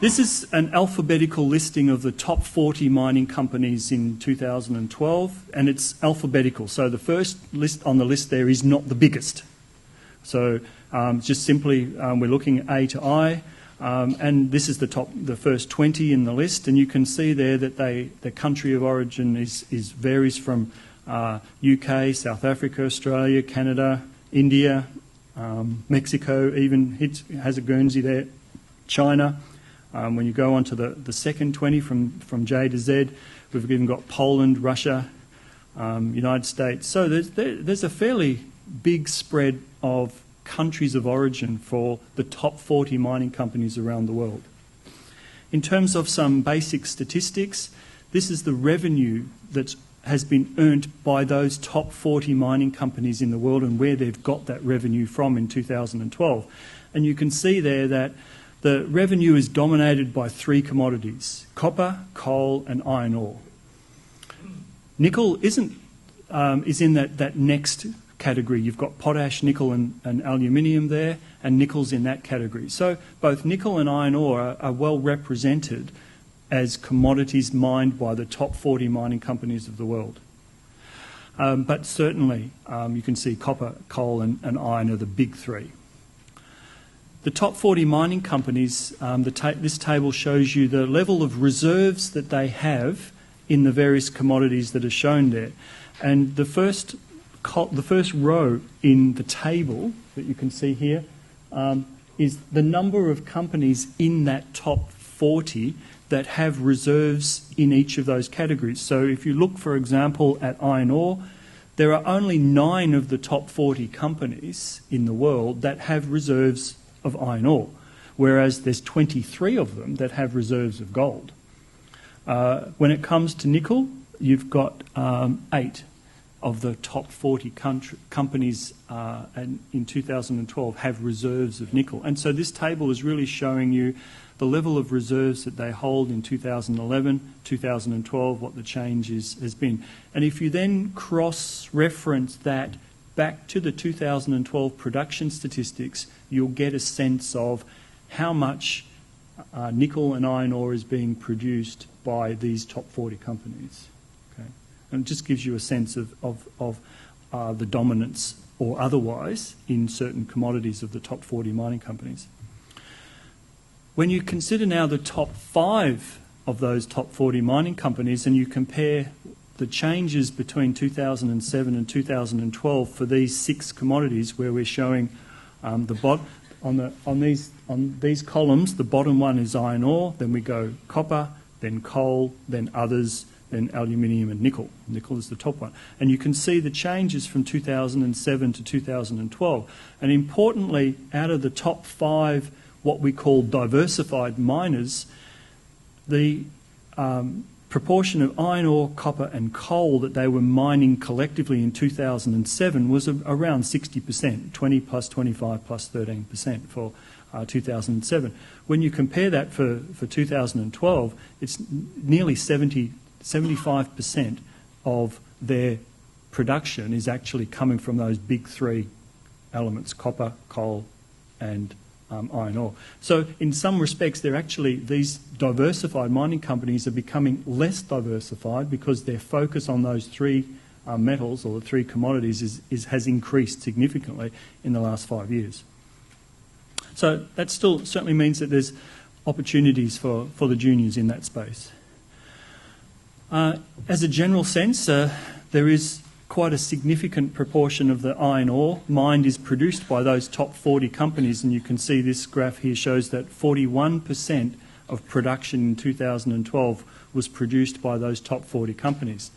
This is an alphabetical listing of the top 40 mining companies in 2012, and it's alphabetical. So the first list on the list there is not the biggest. So just simply we're looking at A to I, and this is the first 20 in the list, and you can see there that the country of origin varies from UK, South Africa, Australia, Canada, India, Mexico even has a Guernsey there, China. When you go on to the second 20 from J to Z, we've even got Poland, Russia, United States. So there's a fairly big spread of countries of origin for the top 40 mining companies around the world. In terms of some basic statistics, this is the revenue that has been earned by those top 40 mining companies in the world and where they've got that revenue from in 2012. And you can see there that the revenue is dominated by three commodities: copper, coal and iron ore. Nickel is in that next category. You've got potash, nickel and aluminium there, and nickel's in that category. So both nickel and iron ore are well represented as commodities mined by the top 40 mining companies of the world. But certainly you can see copper, coal and iron are the big three. The top 40 mining companies, this table shows you the level of reserves that they have in the various commodities that are shown there. And the first row in the table that you can see here is the number of companies in that top 40 that have reserves in each of those categories. So if you look, for example, at iron ore, there are only 9 of the top 40 companies in the world that have reserves of iron ore, whereas there's 23 of them that have reserves of gold. When it comes to nickel, you've got 8 of the top 40 companies in 2012 have reserves of nickel. And so this table is really showing you the level of reserves that they hold in 2011, 2012, what the change has been. And if you then cross-reference that back to the 2012 production statistics, you'll get a sense of how much nickel and iron ore is being produced by these top 40 companies. Okay? And it just gives you a sense of the dominance or otherwise in certain commodities of the top 40 mining companies. When you consider now the top 5 of those top 40 mining companies and you compare the changes between 2007 and 2012 for these 6 commodities, where we're showing on these columns, the bottom one is iron ore, then we go copper, then coal, then others, then aluminium and nickel. Nickel is the top one. And you can see the changes from 2007 to 2012. And importantly, out of the top 5, what we call diversified miners, the proportion of iron ore, copper and coal that they were mining collectively in 2007 was around 60%, 20 plus 25 plus 13% for 2007. When you compare that for 2012, it's nearly 75% of their production is actually coming from those big 3 elements: copper, coal and iron ore. So in some respects, these diversified mining companies are becoming less diversified because their focus on those 3 metals or the 3 commodities has increased significantly in the last 5 years. So that still certainly means that there's opportunities for the juniors in that space. As a general sense, there is quite a significant proportion of the iron ore mined is produced by those top 40 companies, and you can see this graph here shows that 41% of production in 2012 was produced by those top 40 companies.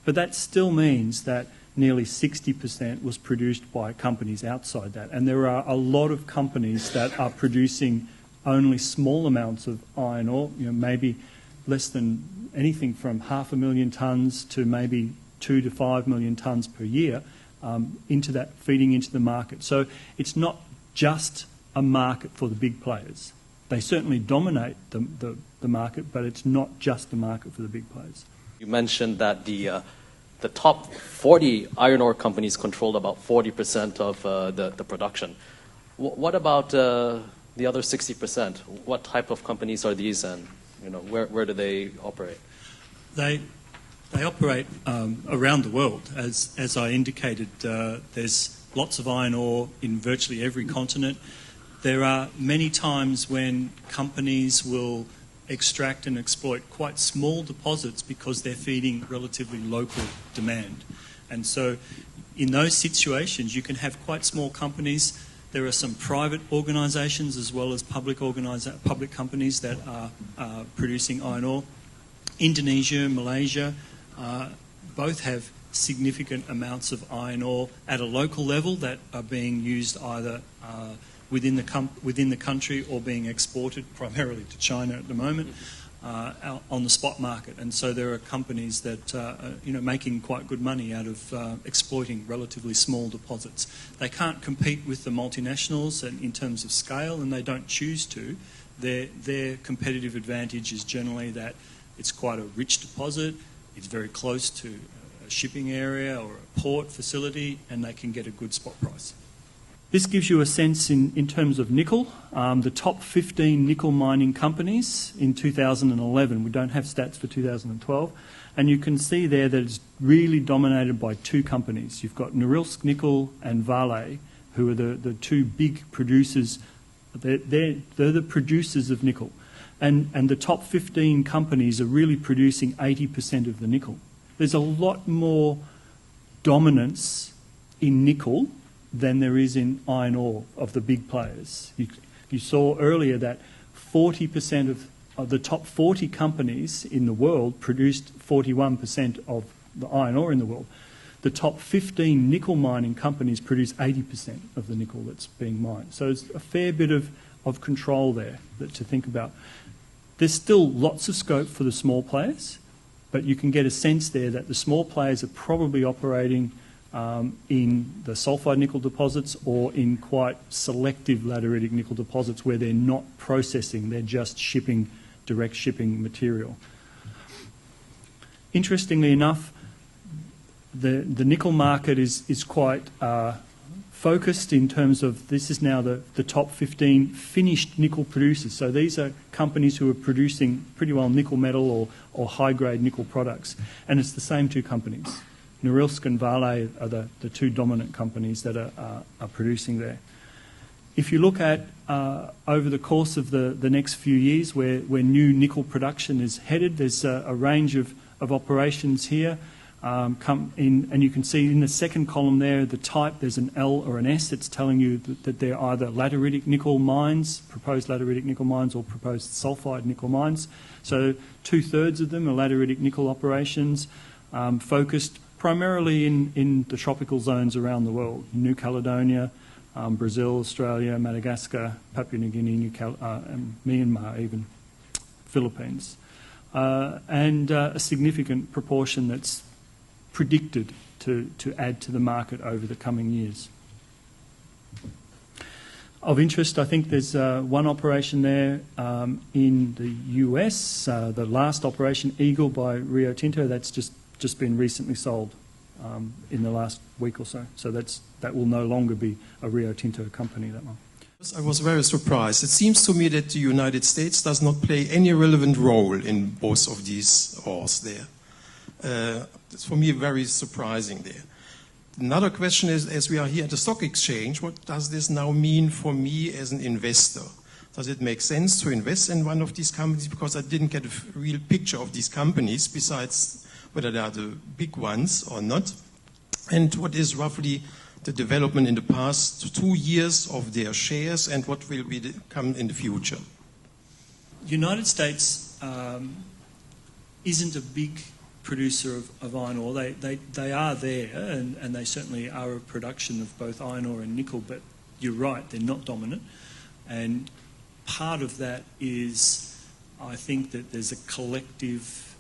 But that still means that nearly 60% was produced by companies outside that, and there are a lot of companies that are producing only small amounts of iron ore, maybe less than anything from 500,000 tonnes to maybe 2 to 5 million tonnes per year feeding into the market. So it's not just a market for the big players. They certainly dominate the market, but it's not just a market for the big players. You mentioned that the top 40 iron ore companies controlled about 40% of the production. What about The other 60%, what type of companies are these, and where do they operate? They operate around the world. As I indicated, there's lots of iron ore in virtually every continent. There are many times when companies will extract and exploit quite small deposits because they're feeding relatively local demand. And so in those situations, you can have quite small companies. There are some private organisations as well as public companies that are producing iron ore. Indonesia, Malaysia, both have significant amounts of iron ore at a local level that are being used either within the country or being exported primarily to China at the moment on the spot market. And so there are companies that are making quite good money out of exploiting relatively small deposits. They can't compete with the multinationals in terms of scale, and they don't choose to. Their competitive advantage is generally that it's quite a rich deposit, it's very close to a shipping area or a port facility, and they can get a good spot price. This gives you a sense in terms of nickel. The top 15 nickel mining companies in 2011, we don't have stats for 2012, and you can see there that it's really dominated by two companies. You've got Norilsk Nickel and Vale, who are the two big producers. They're the producers of nickel. And the top 15 companies are really producing 80% of the nickel. There's a lot more dominance in nickel than there is in iron ore of the big players. You saw earlier that 40% of the top 40 companies in the world produced 41% of the iron ore in the world. The top 15 nickel mining companies produce 80% of the nickel that's being mined. So there's a fair bit of control there to think about. There's still lots of scope for the small players, but you can get a sense there that the small players are probably operating in the sulfide nickel deposits or in quite selective lateritic nickel deposits where they're not processing, they're just direct shipping material. Interestingly enough, the nickel market is quite focused in terms of this is now the top 15 finished nickel producers. So these are companies who are producing pretty well nickel metal or high-grade nickel products. And it's the same two companies. Norilsk and Vale are the two dominant companies that are producing there. If you look at over the course of the next few years where new nickel production is headed, there's a range of operations here. And you can see in the second column there, the type, there's an L or an S. It's telling you that they're either lateritic nickel mines, proposed lateritic nickel mines, or proposed sulfide nickel mines. So 2/3 of them are lateritic nickel operations, focused primarily in the tropical zones around the world. New Caledonia, Brazil, Australia, Madagascar, Papua New Guinea, and Myanmar even, Philippines. And a significant proportion that's predicted to add to the market over the coming years. Of interest, I think there's one operation there in the US, the last operation, Eagle by Rio Tinto, that's just been recently sold in the last week or so. So that will no longer be a Rio Tinto company, that one. I was very surprised. It seems to me that the United States does not play any relevant role in both of these ores there. It's for me very surprising there. Another question is, as we are here at the stock exchange, what does this now mean for me as an investor? Does it make sense to invest in one of these companies? Because I didn't get a real picture of these companies, besides whether they are the big ones or not. And what is roughly the development in the past 2 years of their shares, and what will come in the future? United States isn't a big producer of iron ore. They are there, and they certainly are a production of both iron ore and nickel, but you're right, they're not dominant. And part of that is, I think that there's a collective,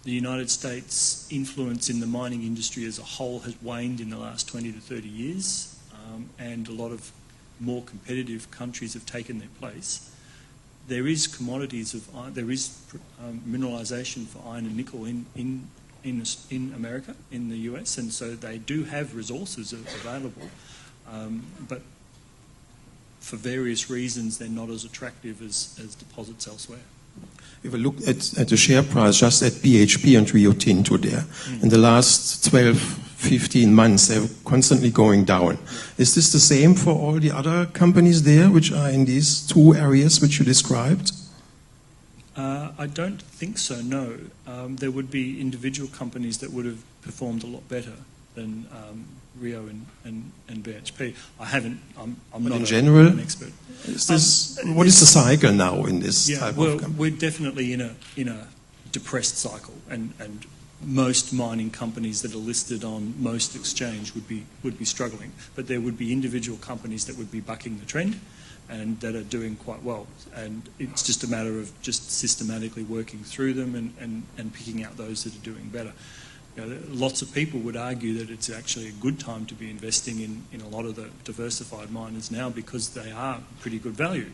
the United States' influence in the mining industry as a whole has waned in the last 20 to 30 years, and a lot of more competitive countries have taken their place. There is commodities of iron, there is mineralisation for iron and nickel in America, in the US, and so they do have resources available. But for various reasons, they're not as attractive as deposits elsewhere. If I look at the share price just at BHP and Rio Tinto there, in the last 12, 15 months, they're constantly going down. Is this the same for all the other companies there, which are in these two areas which you described? I don't think so, no. There would be individual companies that would have performed a lot better than Rio and BHP. I'm not an expert. What is the cycle now in this type of company? We're definitely in a depressed cycle, and most mining companies that are listed on most exchange would be struggling. But there would be individual companies that would be bucking the trend and that are doing quite well. And it's just a matter of just systematically working through them and picking out those that are doing better. You know, lots of people would argue that it's actually a good time to be investing in a lot of the diversified miners now because they are pretty good value.